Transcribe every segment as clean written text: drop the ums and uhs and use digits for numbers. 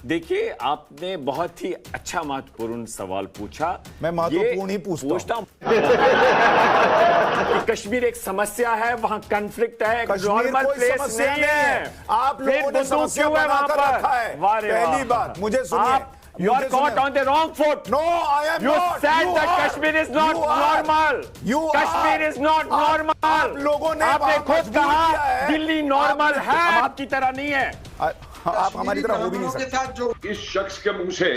देखिए, आपने बहुत ही अच्छा महत्वपूर्ण सवाल पूछा। मैं महत्वपूर्ण ही पूछता हूं। कि कश्मीर एक समस्या है, वहां कॉन्फ्लिक्ट है, नॉर्मल प्लेस नहीं है। आप लोगों ने समस्या बनाकर रखा है। पहली बात मुझे सुनिए, You are caught on the wrong foot. No, I am you not. said that Kashmir is not normal. Kashmir is not normal. आप लोगों ने आपने खुद कहा दिल्ली नॉर्मल है, हम आपकी तरह नहीं है। आप हमारी तरह हो भी नहीं सकते। इस शख्स के मुंह से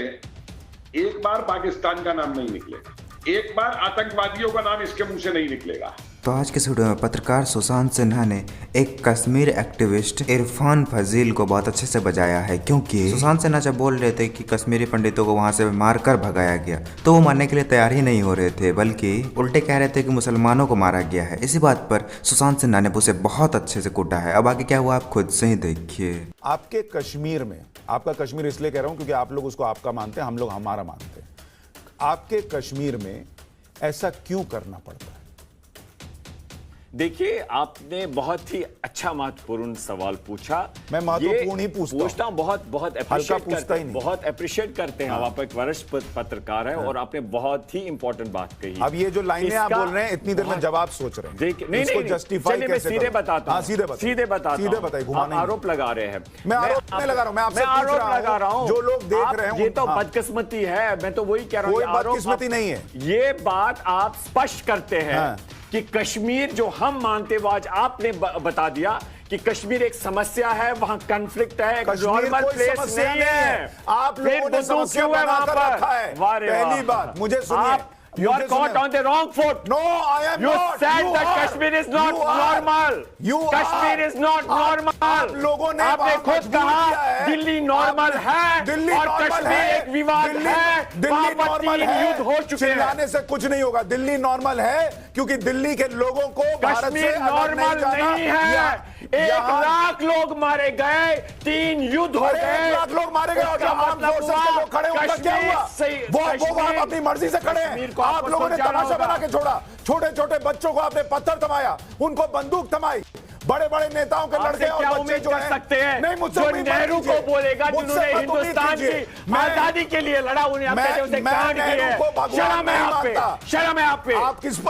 एक बार पाकिस्तान का नाम नहीं निकलेगा, एक बार आतंकवादियों का नाम इसके मुंह से नहीं निकलेगा। तो आज के वीडियो में पत्रकार सुशांत सिन्हा ने एक कश्मीर एक्टिविस्ट इरफान फजील को बहुत अच्छे से बजाया है, क्योंकि सुशांत सिन्हा जब बोल रहे थे कि कश्मीरी पंडितों को वहां से मारकर भगाया गया तो वो मानने के लिए तैयार ही नहीं हो रहे थे, बल्कि उल्टे कह रहे थे कि मुसलमानों को मारा गया है। इसी बात पर सुशांत सिन्हा ने उसे बहुत अच्छे से कूटा है। अब आगे क्या हुआ आप खुद से ही देखिए। आपके कश्मीर में, आपका कश्मीर इसलिए कह रहा हूं क्योंकि आप लोग उसको आपका मानते हैं, हम लोग हमारा मानते हैं। आपके कश्मीर में ऐसा क्यों करना पड़ता है? देखिए, आपने बहुत ही अच्छा महत्वपूर्ण सवाल पूछा। मैं महत्वपूर्ण ही पूछता हूं। बहुत अप्रिशिएट करते हैं। आप एक वरिष्ठ पत्रकार हैं और आपने बहुत ही इंपॉर्टेंट बात कही। अब ये जो लाइनें आप बोल रहे हैं, इतनी देर में जवाब सोच रहे हैं। नहीं, जस्टिफाई कैसे सीधे बताता हूं। सीधे बताइए। आरोप लगा रहे हैं। मैं आरोप नहीं लगा रहा हूं, मैं आपसे आरोप लगा रहा हूं। जो लोग देख रहे हैं ये तो बदकिस्मती है। मैं तो वही कह रहा हूं, कोई बदकिस्मती नहीं है। ये बात आप स्पष्ट करते हैं कि कश्मीर जो हम मानते वो आज आपने बता दिया कि कश्मीर एक समस्या है, वहां कॉन्फ्लिक्ट है, नॉर्मल प्लेस नहीं है। आप लोगों ने समस्या बनाकर रखा है। पहली बात मुझे सुनिए, You are caught on the wrong foot. No, I am you not. said that Kashmir is not normal. Kashmir is not normal. आप लोगों ने आपने खुद कहा दिल्ली नॉर्मल है और कश्मीर एक विवाद है। दिल्ली नॉर्मल है, युद्ध हो चुके हैं। चिल्लाने से कुछ नहीं होगा। दिल्ली नॉर्मल है क्योंकि दिल्ली के लोगों को कश्मीर नॉर्मल नहीं है। 1 लाख लोग मारे गए, 3 युद्ध हो गए। 1 लाख लोग मारे गए और आर्म्ड फोर्सेस के लोग खड़े उनका क्या हुआ? वो अपनी मर्जी से खड़े हैं। आप लोगों ने तमाशा बना के छोड़ा। छोटे छोटे बच्चों को आपने पत्थर थमाया, उनको बंदूक थमाई। बड़े बड़े नेताओं के लड़के और बच्चे जो हैं, सकते हैं नहीं मुझसे जो नेहरू को बोलेगा जिन्होंने हिंदुस्तान की आजादी के लिए लड़ा, उन्हें शर्म है आप पे, शर्म है आप पे।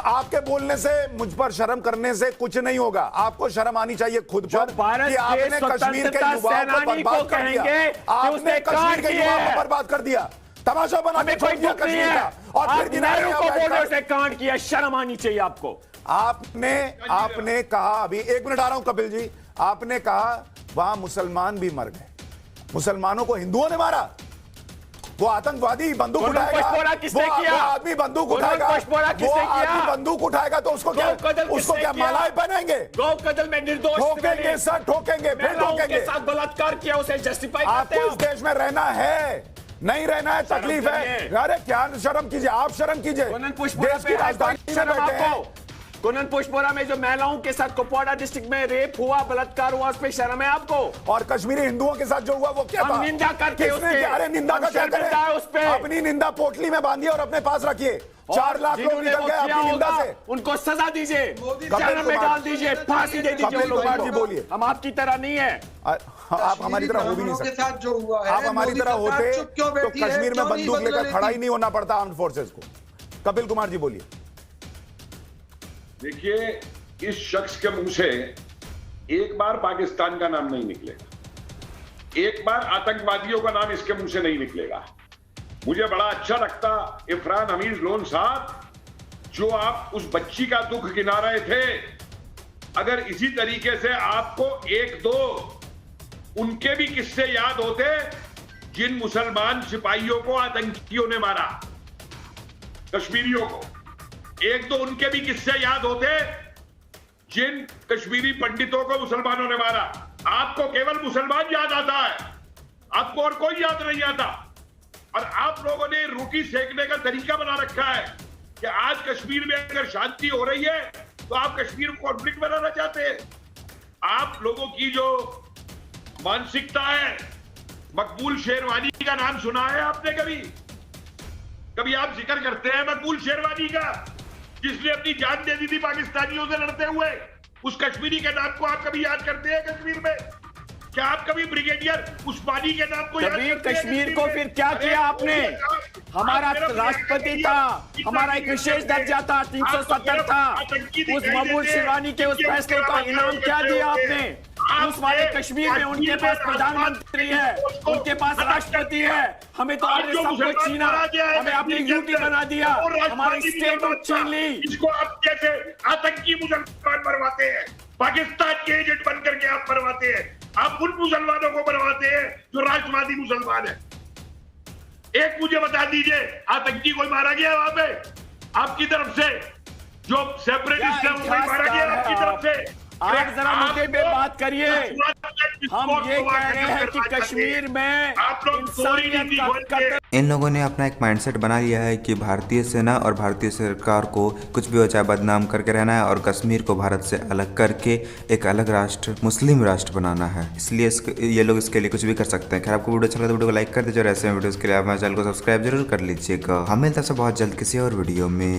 आपके बोलने से, मुझ पर शर्म करने से कुछ नहीं होगा। आपको शर्म आनी चाहिए खुद पर कि आपने कश्मीर के युवाओं को बर्बाद कर दिया। आपने कश्मीर के युवाओं को बर्बाद कर दिया, तमाशा बना के छोड़ दिया कश्मीर का। और फिर नेहरू को बोलने से कांड किया। शर्म आनी चाहिए आपको। आपने कहा, अभी 1 मिनट आ रहा हूं कपिल जी, आपने कहा वहां मुसलमान भी मर गए। मुसलमानों को हिंदुओं ने मारा। वो आतंकवादी बंदूक उठाएगा, किसने किया? वो आदमी बंदूक उठाएगा, वो आदमी बंदूक उठाएगा तो उसको क्या मालाएं पहनेंगे? गौ कत्ल में निर्दोष ठोकेंगे सर, ठोकेंगे, फिर ठोकेंगे। साथ बलात्कार किया, उसे जस्टिफाई आपको इस देश में रहना है, नहीं रहना है, तकलीफ है। अरे क्या शर्म कीजिए, आप शर्म कीजिए। देश की राजधानी में बैठे हैं। कुनन पुष्पोरा में जो महिलाओं के साथ कुपवाड़ा डिस्ट्रिक्ट में रेप हुआ, बलात्कार हुआ, उस पे शर्म है आपको? और कश्मीरी हिंदुओं के साथ जो हुआ वो क्या था? निंदा करके अरे निंदा का क्या करें? उस पे अपनी निंदा पोटली में बांधिए और अपने पास रखिए। 4 लाख लोग निकल गए अपनी निंदा से। उनको सजा दीजिए, जेल में डाल दीजिए, फांसी दे दीजिए। कपिल कुमार जी बोलिए। हम आपकी तरह नहीं है। आप हमारी तरह हो भी नहीं सकते। आप हमारी तरह होते तो कश्मीर में बंदूक लेकर खड़ा ही नहीं होना पड़ता आर्म्ड फोर्सेस को। कपिल कुमार जी बोलिए। देखिए, इस शख्स के मुंह से एक बार पाकिस्तान का नाम नहीं निकलेगा, एक बार आतंकवादियों का नाम इसके मुंह से नहीं निकलेगा। मुझे बड़ा अच्छा लगता इरफान हमीद लोन साहब, जो आप उस बच्ची का दुख गिना रहे थे, अगर इसी तरीके से आपको 1-2 उनके भी किस्से याद होते जिन मुसलमान सिपाहियों को आतंकियों ने मारा, कश्मीरियों को, 1-2 उनके भी किस्से याद होते जिन कश्मीरी पंडितों को मुसलमानों ने मारा। आपको केवल मुसलमान याद आता है, आपको और कोई याद नहीं आता। और आप लोगों ने रोटी सेकने का तरीका बना रखा है कि आज कश्मीर में अगर शांति हो रही है तो आप कश्मीर को कॉन्फ्लिक्ट बनाना चाहते हैं। आप लोगों की जो मानसिकता है, मकबूल शेरवानी का नाम सुना है आपने कभी आप जिक्र करते हैं मकबूल शेरवानी का, जिसने अपनी जान दे दी थी पाकिस्तानियों से लड़ते हुए? उस कश्मीरी के नाम को आप कभी याद करते हैं कश्मीर में? क्या आप कभी ब्रिगेडियर उस्मानी के नाम को कभी कश्मीर को फिर क्या किया आपने? हमारा राष्ट्रपति था, हमारा एक विशेष दर्जा था, 370 था। उस महमूद शिरवानी के उस फैसले का इनाम क्या दिया आपने? उस वाले कश्मीर में उनके पास प्रधानमंत्री है, उनके पास राष्ट्रपति है। हमें तो आपने सब कुछ छीना, हमें आपने यूटी बना दिया, हमारी स्टेट छीन ली। इसको आप कैसे आतंकी मुसलमान मरवाते हैं? पाकिस्तान के एजेंट बन करके आप मरवाते हैं। आप उन मुसलमानों को मरवाते हैं जो राष्ट्रवादी मुसलमान है। एक मुझे बता दीजिए, आतंकी कोई मारा गया वहां पे आपकी तरफ से? जो सेपरेटिस्ट है वो कोई मारा गया आपकी तरफ से? आप जरा मुद्दे पे बात करिए। हम ये कह रहे हैं कि कश्मीर में इंसानियत का कत्ल। इन लोगों ने अपना एक माइंडसेट बना लिया है कि भारतीय सेना और भारतीय सरकार को कुछ भी हो चाहे बदनाम करके रहना है और कश्मीर को भारत से अलग करके एक अलग राष्ट्र, मुस्लिम राष्ट्र बनाना है। इसलिए ये लोग इसके लिए कुछ भी कर सकते हैं। खैर, आपको वीडियो अच्छा लगा तो वीडियो को लाइक कर दीजिए और ऐसे वीडियोस के लिए आप हमारे चैनल को सब्सक्राइब जरूर कर लीजिएगा। हम मिलते हैं बहुत जल्द किसी और वीडियो में।